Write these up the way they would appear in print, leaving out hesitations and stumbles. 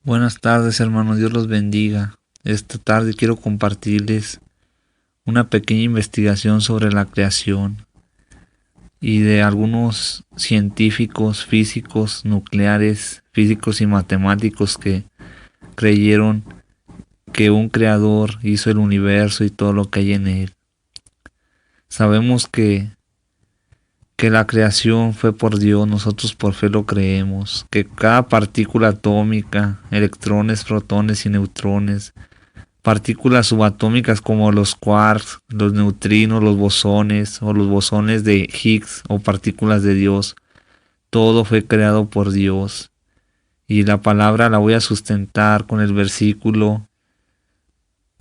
Buenas tardes, hermanos, Dios los bendiga. Esta tarde quiero compartirles una pequeña investigación sobre la creación y de algunos científicos, físicos, nucleares, físicos y matemáticos que creyeron que un creador hizo el universo y todo lo que hay en él. Sabemos que la creación fue por Dios, nosotros por fe lo creemos, que cada partícula atómica, electrones, protones y neutrones, partículas subatómicas como los quarks, los neutrinos, los bosones o los bosones de Higgs o partículas de Dios, todo fue creado por Dios. Y la palabra la voy a sustentar con el versículo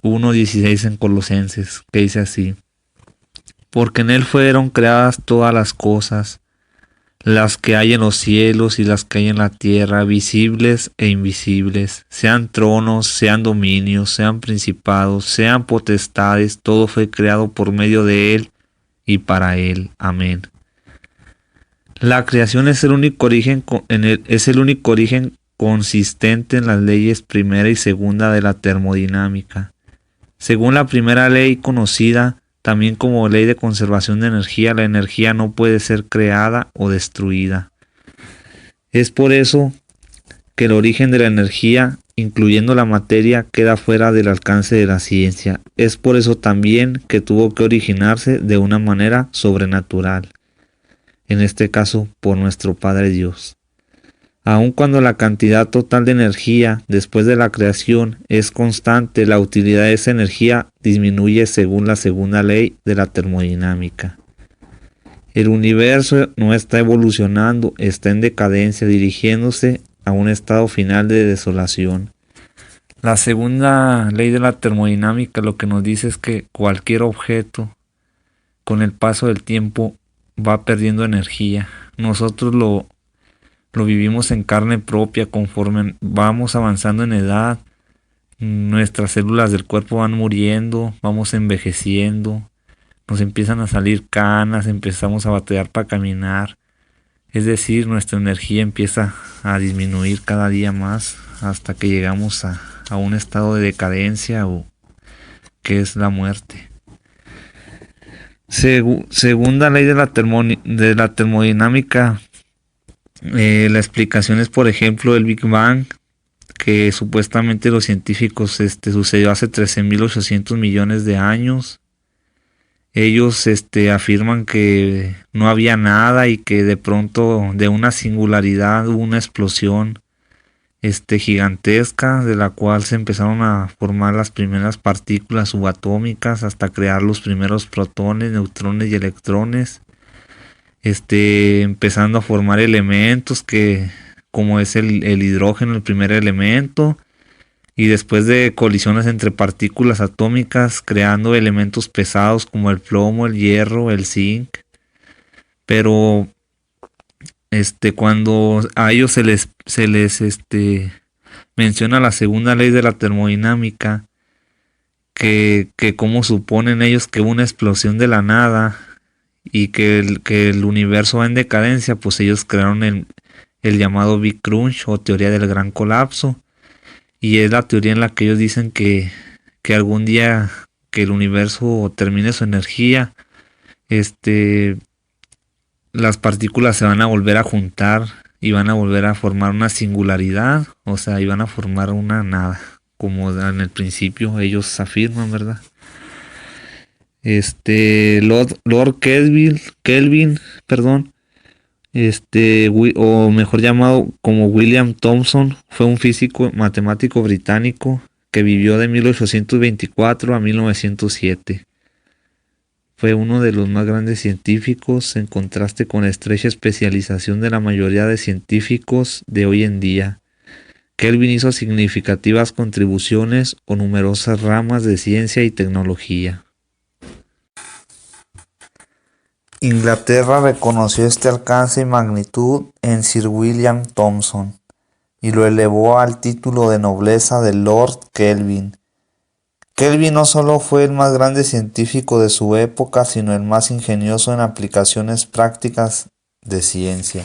1:16 en Colosenses, que dice así: porque en él fueron creadas todas las cosas, las que hay en los cielos y las que hay en la tierra, visibles e invisibles, sean tronos, sean dominios, sean principados, sean potestades, todo fue creado por medio de él y para él. Amén. La creación es el único origen consistente en las leyes primera y segunda de la termodinámica. Según la primera ley conocida también como ley de conservación de energía, la energía no puede ser creada o destruida. Es por eso que el origen de la energía, incluyendo la materia, queda fuera del alcance de la ciencia. Es por eso también que tuvo que originarse de una manera sobrenatural, en este caso por nuestro Padre Dios. Aun cuando la cantidad total de energía después de la creación es constante, la utilidad de esa energía disminuye según la segunda ley de la termodinámica. El universo no está evolucionando, está en decadencia, dirigiéndose a un estado final de desolación. La segunda ley de la termodinámica lo que nos dice es que cualquier objeto, con el paso del tiempo, va perdiendo energía. Nosotros lo vivimos en carne propia. Conforme vamos avanzando en edad, nuestras células del cuerpo van muriendo, vamos envejeciendo, nos empiezan a salir canas, empezamos a batallar para caminar. Es decir, nuestra energía empieza a disminuir cada día más hasta que llegamos a un estado de decadencia o que es la muerte. Segunda ley de la termodinámica. La explicación es, por ejemplo, el Big Bang, que supuestamente los científicos sucedió hace 13.800 millones de años. Ellos afirman que no había nada y que de pronto de una singularidad hubo una explosión gigantesca, de la cual se empezaron a formar las primeras partículas subatómicas hasta crear los primeros protones, neutrones y electrones. Empezando a formar elementos como es el hidrógeno, el primer elemento, y después de colisiones entre partículas atómicas, creando elementos pesados como el plomo, el hierro, el zinc. Pero cuando a ellos se les menciona la segunda ley de la termodinámica, que como suponen ellos que hubo una explosión de la nada y que el universo va en decadencia, pues ellos crearon el llamado Big Crunch o teoría del gran colapso, y es la teoría en la que ellos dicen que algún día que el universo termine su energía, las partículas se van a volver a juntar y van a volver a formar una singularidad, o sea, y van a formar una nada, como en el principio ellos afirman, ¿verdad? Lord Kelvin, perdón, o mejor llamado como William Thomson, fue un físico matemático británico que vivió de 1824 a 1907. Fue uno de los más grandes científicos, en contraste con la estrecha especialización de la mayoría de científicos de hoy en día. Kelvin hizo significativas contribuciones a numerosas ramas de ciencia y tecnología. Inglaterra reconoció este alcance y magnitud en Sir William Thomson y lo elevó al título de nobleza de Lord Kelvin. Kelvin no solo fue el más grande científico de su época, sino el más ingenioso en aplicaciones prácticas de ciencia.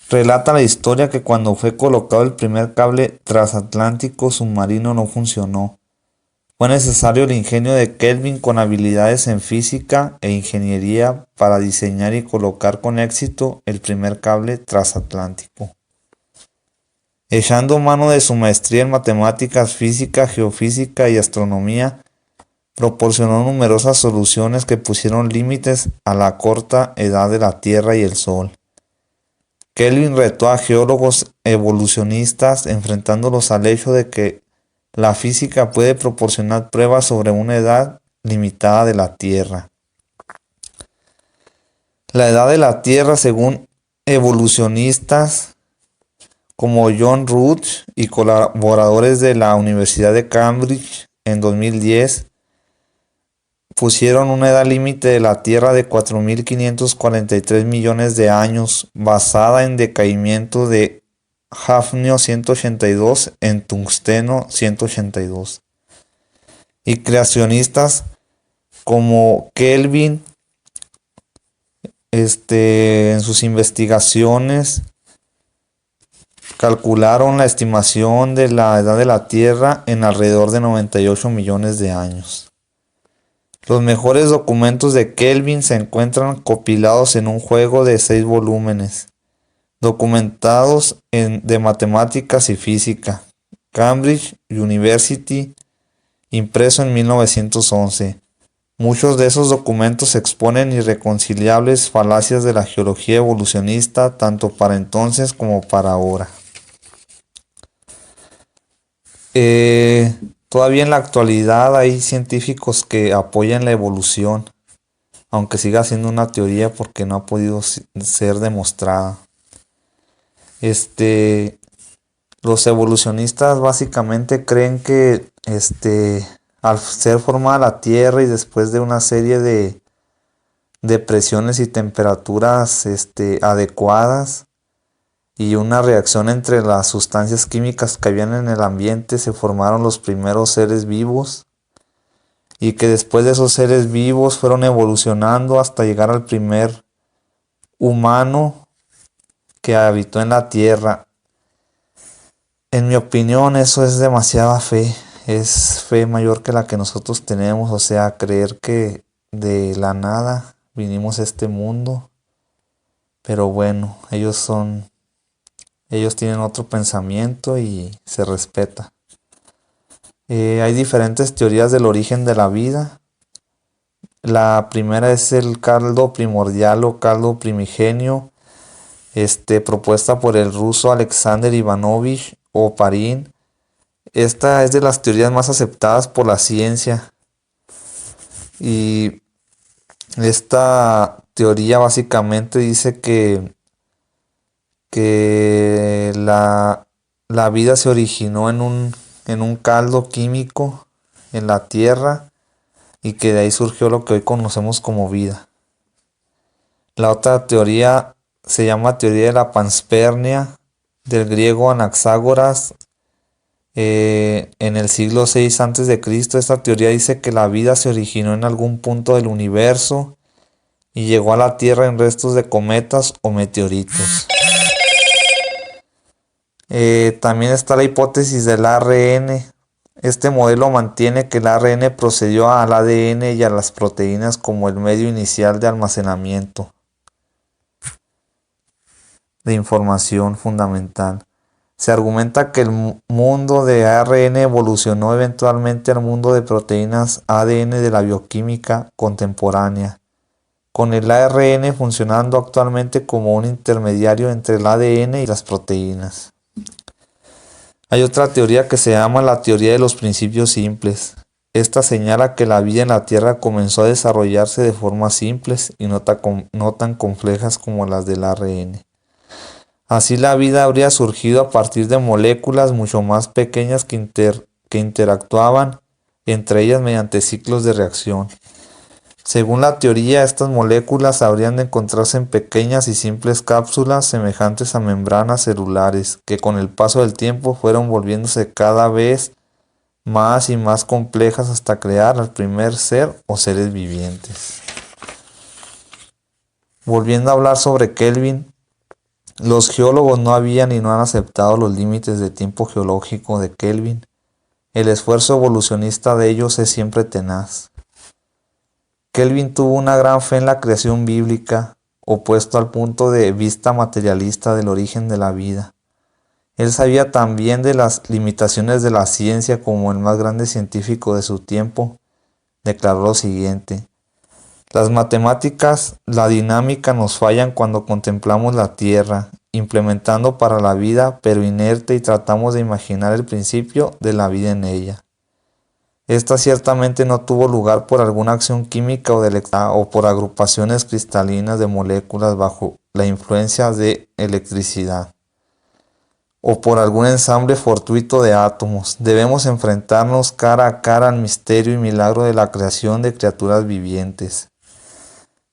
Relata la historia que cuando fue colocado el primer cable transatlántico submarino no funcionó. Fue necesario el ingenio de Kelvin con habilidades en física e ingeniería para diseñar y colocar con éxito el primer cable transatlántico. Echando mano de su maestría en matemáticas, física, geofísica y astronomía, proporcionó numerosas soluciones que pusieron límites a la corta edad de la Tierra y el Sol. Kelvin retó a geólogos evolucionistas enfrentándolos al hecho de que la física puede proporcionar pruebas sobre una edad limitada de la Tierra. La edad de la Tierra, según evolucionistas como John Ruth y colaboradores de la Universidad de Cambridge en 2010, pusieron una edad límite de la Tierra de 4.543 millones de años, basada en decaimiento de hafnio 182 en tungsteno 182. Y creacionistas como Kelvin, en sus investigaciones calcularon la estimación de la edad de la Tierra en alrededor de 98 millones de años. Los mejores documentos de Kelvin se encuentran compilados en un juego de 6 volúmenes, documentados de matemáticas y física, Cambridge University, impreso en 1911. Muchos de esos documentos exponen irreconciliables falacias de la geología evolucionista tanto para entonces como para ahora. Todavía en la actualidad hay científicos que apoyan la evolución, aunque siga siendo una teoría porque no ha podido ser demostrada. Los evolucionistas básicamente creen que al ser formada la Tierra y después de una serie de presiones y temperaturas adecuadas y una reacción entre las sustancias químicas que habían en el ambiente, se formaron los primeros seres vivos, y que después de esos seres vivos fueron evolucionando hasta llegar al primer humano que habitó en la Tierra. En mi opinión, eso es demasiada fe. Es fe mayor que la que nosotros tenemos, o sea, creer que de la nada vinimos a este mundo. Pero bueno, ellos tienen otro pensamiento y se respeta. Hay diferentes teorías del origen de la vida. La primera es el caldo primordial o caldo primigenio, propuesta por el ruso Alexander Ivanovich Oparin. Esta es de las teorías más aceptadas por la ciencia. Y esta teoría básicamente dice que la vida se originó en un caldo químico en la Tierra y que de ahí surgió lo que hoy conocemos como vida. La otra teoría se llama teoría de la panspermia, del griego Anaxágoras, en el siglo VI a.C. Esta teoría dice que la vida se originó en algún punto del universo y llegó a la Tierra en restos de cometas o meteoritos. También está la hipótesis del ARN. Este modelo mantiene que el ARN procedió al ADN y a las proteínas como el medio inicial de almacenamiento de información fundamental. Se argumenta que el mundo de ARN evolucionó eventualmente al mundo de proteínas ADN de la bioquímica contemporánea, con el ARN funcionando actualmente como un intermediario entre el ADN y las proteínas. Hay otra teoría que se llama la teoría de los principios simples. Esta señala que la vida en la Tierra comenzó a desarrollarse de formas simples y no tan complejas como las del ARN. Así la vida habría surgido a partir de moléculas mucho más pequeñas que interactuaban entre ellas mediante ciclos de reacción. Según la teoría, estas moléculas habrían de encontrarse en pequeñas y simples cápsulas semejantes a membranas celulares, que con el paso del tiempo fueron volviéndose cada vez más y más complejas hasta crear al primer ser o seres vivientes. Volviendo a hablar sobre Kelvin, Los geólogos no habían y no han aceptado los límites de tiempo geológico de Kelvin. El esfuerzo evolucionista de ellos es siempre tenaz. Kelvin tuvo una gran fe en la creación bíblica, opuesto al punto de vista materialista del origen de la vida. Él sabía también de las limitaciones de la ciencia como el más grande científico de su tiempo. Declaró lo siguiente: las matemáticas, la dinámica nos fallan cuando contemplamos la Tierra, implementando para la vida, pero inerte, y tratamos de imaginar el principio de la vida en ella. Esta ciertamente no tuvo lugar por alguna acción química o por agrupaciones cristalinas de moléculas bajo la influencia de electricidad, o por algún ensamble fortuito de átomos. Debemos enfrentarnos cara a cara al misterio y milagro de la creación de criaturas vivientes.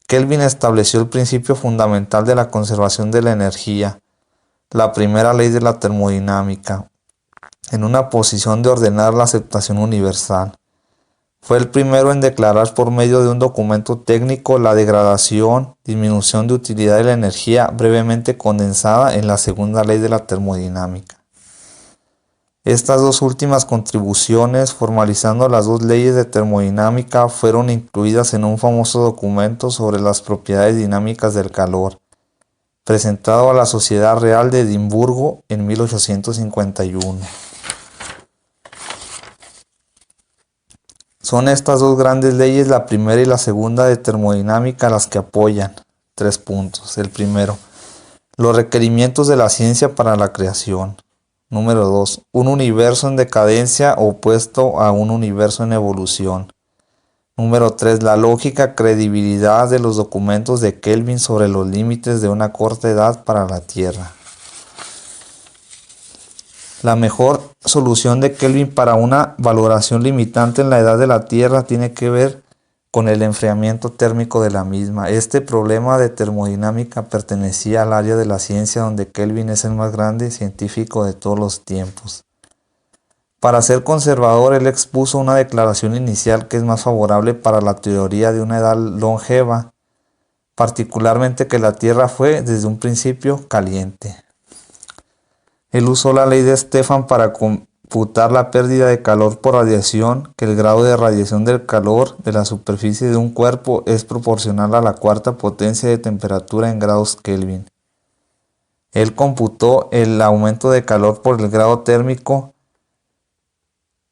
Kelvin estableció el principio fundamental de la conservación de la energía, la primera ley de la termodinámica, en una posición de ordenar la aceptación universal. Fue el primero en declarar por medio de un documento técnico la degradación, disminución de utilidad de la energía brevemente condensada en la segunda ley de la termodinámica. Estas dos últimas contribuciones, formalizando las dos leyes de termodinámica, fueron incluidas en un famoso documento sobre las propiedades dinámicas del calor, presentado a la Sociedad Real de Edimburgo en 1851. Son estas dos grandes leyes, la primera y la segunda de termodinámica, las que apoyan. 3 puntos. El primero, los requerimientos de la ciencia para la creación. Número 2. Un universo en decadencia opuesto a un universo en evolución. Número 3. La lógica credibilidad de los documentos de Kelvin sobre los límites de una corta edad para la Tierra. La mejor solución de Kelvin para una valoración limitante en la edad de la Tierra tiene que ver con el enfriamiento térmico de la misma. Este problema de termodinámica pertenecía al área de la ciencia donde Kelvin es el más grande científico de todos los tiempos. Para ser conservador, él expuso una declaración inicial que es más favorable para la teoría de una edad longeva, particularmente que la Tierra fue desde un principio caliente. Él usó la ley de Stefan para computar la pérdida de calor por radiación, que el grado de radiación del calor de la superficie de un cuerpo es proporcional a la cuarta potencia de temperatura en grados Kelvin. Él computó el aumento de calor por el grado térmico,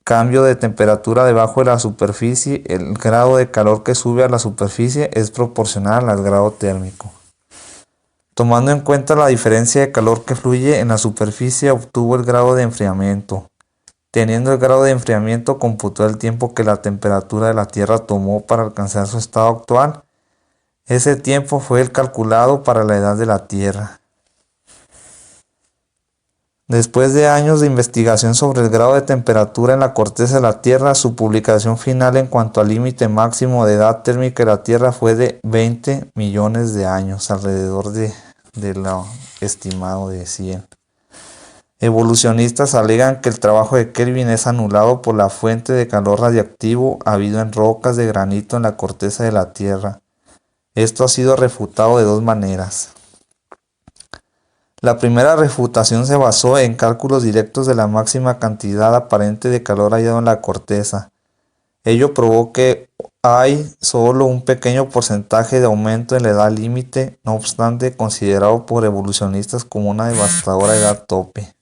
cambio de temperatura debajo de la superficie. El grado de calor que sube a la superficie es proporcional al grado térmico. Tomando en cuenta la diferencia de calor que fluye en la superficie, obtuvo el grado de enfriamiento. Teniendo el grado de enfriamiento, computó el tiempo que la temperatura de la Tierra tomó para alcanzar su estado actual. Ese tiempo fue el calculado para la edad de la Tierra. Después de años de investigación sobre el grado de temperatura en la corteza de la Tierra, su publicación final en cuanto al límite máximo de edad térmica de la Tierra fue de 20 millones de años, alrededor de lo estimado de 100. Evolucionistas alegan que el trabajo de Kelvin es anulado por la fuente de calor radiactivo habido en rocas de granito en la corteza de la Tierra. Esto ha sido refutado de dos maneras. La primera refutación se basó en cálculos directos de la máxima cantidad aparente de calor hallado en la corteza. Ello probó que hay solo un pequeño porcentaje de aumento en la edad límite, no obstante considerado por evolucionistas como una devastadora edad tope.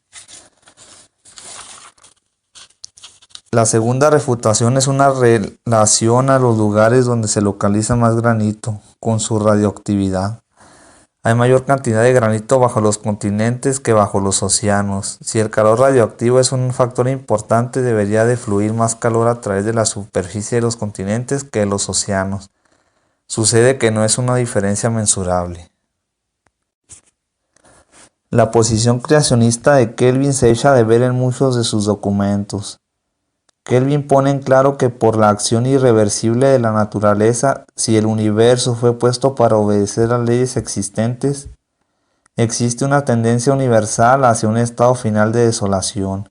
La segunda refutación es una relación a los lugares donde se localiza más granito, con su radioactividad. Hay mayor cantidad de granito bajo los continentes que bajo los océanos. Si el calor radioactivo es un factor importante, debería de fluir más calor a través de la superficie de los continentes que de los océanos. Sucede que no es una diferencia mensurable. La posición creacionista de Kelvin se echa de ver en muchos de sus documentos. Kelvin pone en claro que por la acción irreversible de la naturaleza, si el universo fue puesto para obedecer a leyes existentes, existe una tendencia universal hacia un estado final de desolación.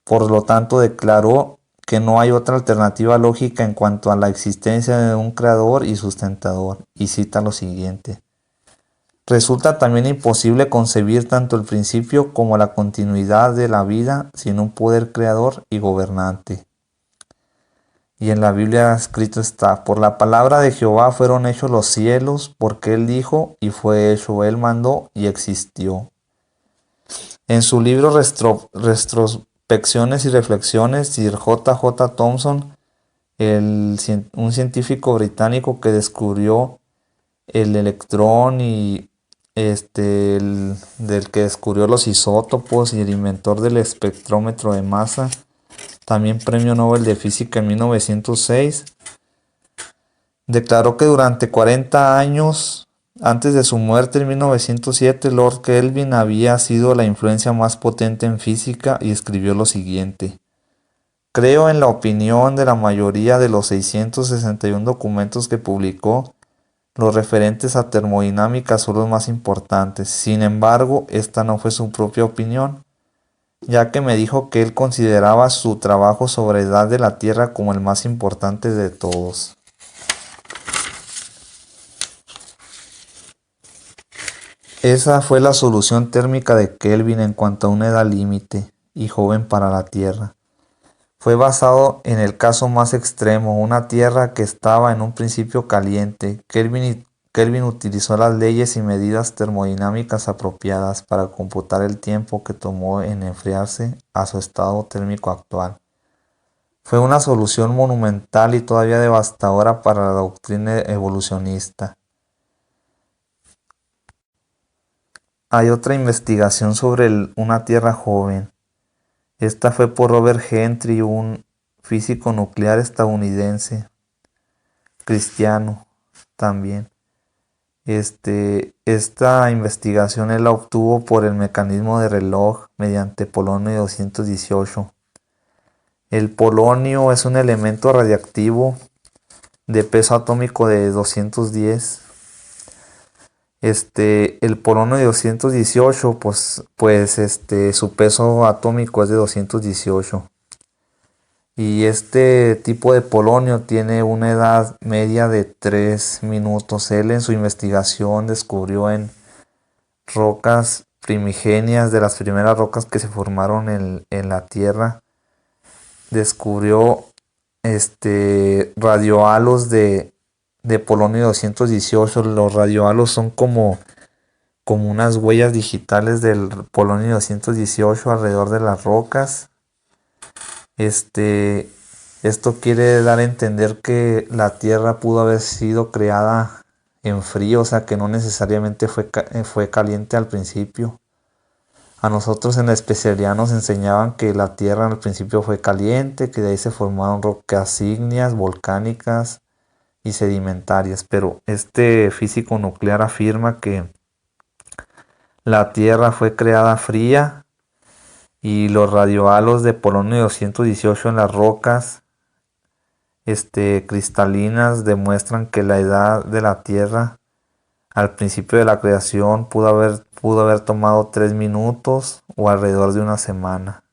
Por lo tanto, declaró que no hay otra alternativa lógica en cuanto a la existencia de un creador y sustentador, y cita lo siguiente: Resulta también imposible concebir tanto el principio como la continuidad de la vida sin un poder creador y gobernante. Y en la Biblia escrito está: por la palabra de Jehová fueron hechos los cielos, porque él dijo y fue hecho, él mandó y existió. En su libro Retrospecciones y Reflexiones, Sir J. J. Thomson, un científico británico que descubrió el electrón y del que descubrió los isótopos y el inventor del espectrómetro de masa, también premio Nobel de Física en 1906, declaró que durante 40 años antes de su muerte en 1907, Lord Kelvin había sido la influencia más potente en física y escribió lo siguiente: creo en la opinión de la mayoría de los 661 documentos que publicó. Los referentes a termodinámica son los más importantes. Sin embargo, esta no fue su propia opinión, ya que me dijo que él consideraba su trabajo sobre edad de la Tierra como el más importante de todos. Esa fue la solución térmica de Kelvin en cuanto a una edad límite y joven para la Tierra. Fue basado en el caso más extremo, una Tierra que estaba en un principio caliente. Kelvin utilizó las leyes y medidas termodinámicas apropiadas para computar el tiempo que tomó en enfriarse a su estado térmico actual. Fue una solución monumental y todavía devastadora para la doctrina evolucionista. Hay otra investigación sobre una Tierra joven. Esta fue por Robert Gentry, un físico nuclear estadounidense, cristiano también. Esta investigación él la obtuvo por el mecanismo de reloj mediante polonio 218. El polonio es un elemento radiactivo de peso atómico de 210. El polonio de 218, su peso atómico es de 218. Y este tipo de polonio tiene una edad media de 3 minutos. Él en su investigación descubrió en rocas primigenias, de las primeras rocas que se formaron en la Tierra, descubrió radiohalos de polonio 218. Los radiohalos son como unas huellas digitales del polonio 218 alrededor de las rocas. Esto quiere dar a entender que la Tierra pudo haber sido creada en frío, o sea que no necesariamente fue caliente al principio. A nosotros en la especialidad nos enseñaban que la Tierra al principio fue caliente, que de ahí se formaron rocas ígneas, volcánicas y sedimentarias, pero este físico nuclear afirma que la Tierra fue creada fría y los radiohalos de polonio 218 en las rocas cristalinas demuestran que la edad de la Tierra al principio de la creación pudo haber tomado 3 minutos o alrededor de una semana.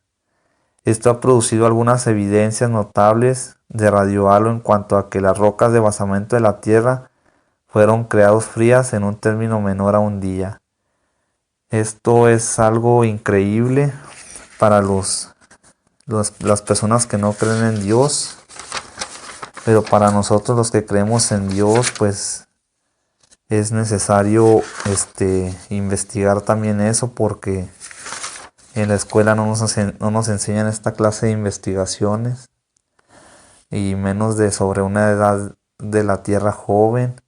Esto ha producido algunas evidencias notables de radiohalo en cuanto a que las rocas de basamento de la Tierra fueron creadas frías en un término menor a un día. Esto es algo increíble para las personas que no creen en Dios, pero para nosotros los que creemos en Dios, pues es necesario investigar también eso, porque en la escuela no nos enseñan esta clase de investigaciones, y menos sobre una edad de la Tierra joven.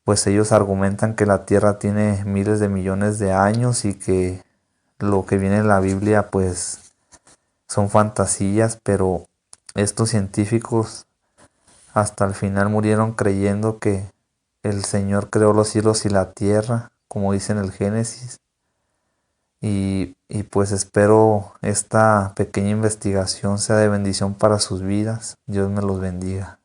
Pues ellos argumentan que la Tierra tiene miles de millones de años y que lo que viene en la Biblia pues son fantasías, pero estos científicos hasta el final murieron creyendo que el Señor creó los cielos y la tierra, como dice en el Génesis. Y pues espero esta pequeña investigación sea de bendición para sus vidas. Dios me los bendiga.